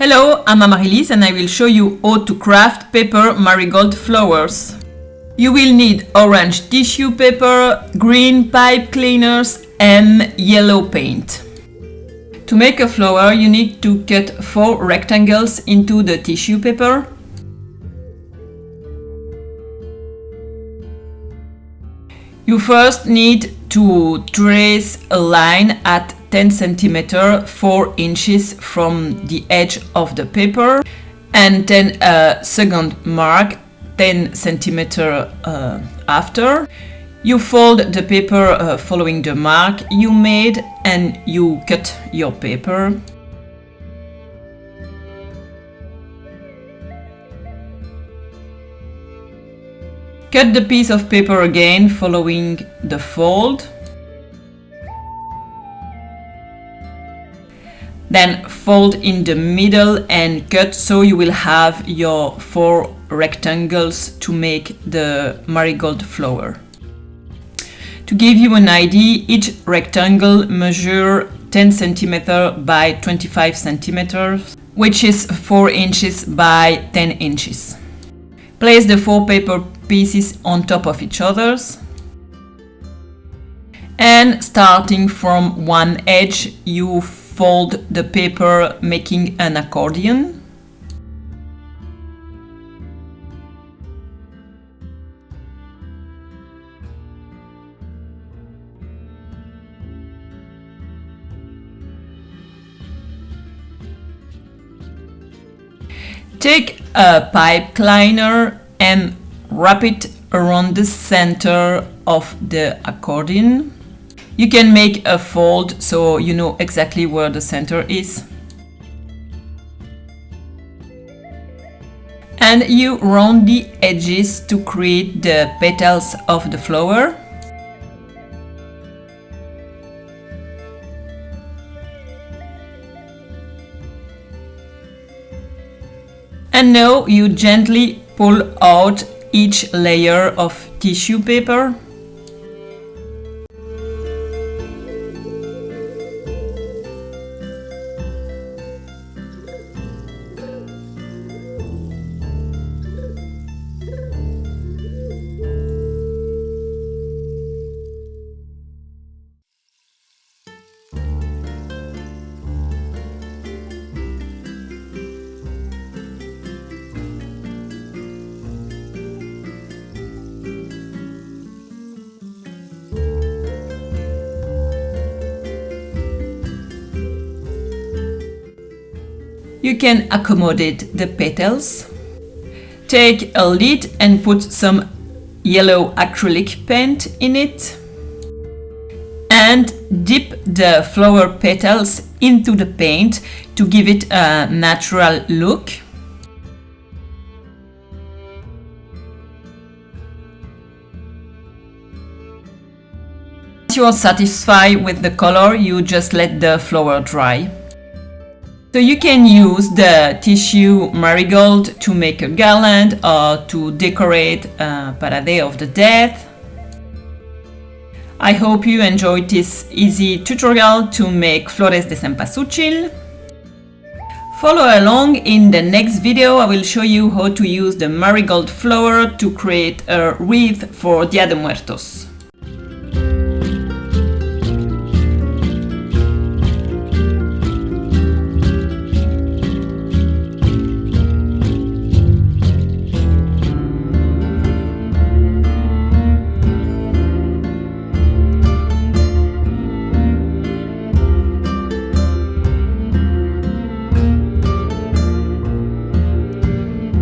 Hello, I'm Marigolds and I will show you how to craft paper marigold flowers. You will need orange tissue paper, green pipe cleaners and yellow paint. To make a flower, you need to cut 4 rectangles into the tissue paper. You first need to trace a line at 10 cm 4 inches from the edge of the paper, and then a second mark 10 cm after. You fold the paper following the mark you made and you cut your paper. Cut the piece of paper again following the fold. Then fold in the middle and cut so you will have your 4 rectangles to make the marigold flower. To give you an idea, each rectangle measures 10 cm by 25 cm, which is 4 inches by 10 inches. Place the 4 paper pieces on top of each other, and starting from one edge you fold the paper making an accordion. Take a pipe cleaner and wrap it around the center of the accordion. You can make a fold so you know exactly where the center is. And you round the edges to create the petals of the flower. And now you gently pull out each layer of tissue paper. You can accommodate the petals. Take a lid and put some yellow acrylic paint in it. And dip the flower petals into the paint to give it a natural look. Once you are satisfied with the color, you just let the flower dry. So you can use the tissue marigold to make a garland or to decorate a parade of the dead. I hope you enjoyed this easy tutorial to make flores de cempasúchil. Follow along. In the next video I will show you how to use the marigold flower to create a wreath for Dia de Muertos.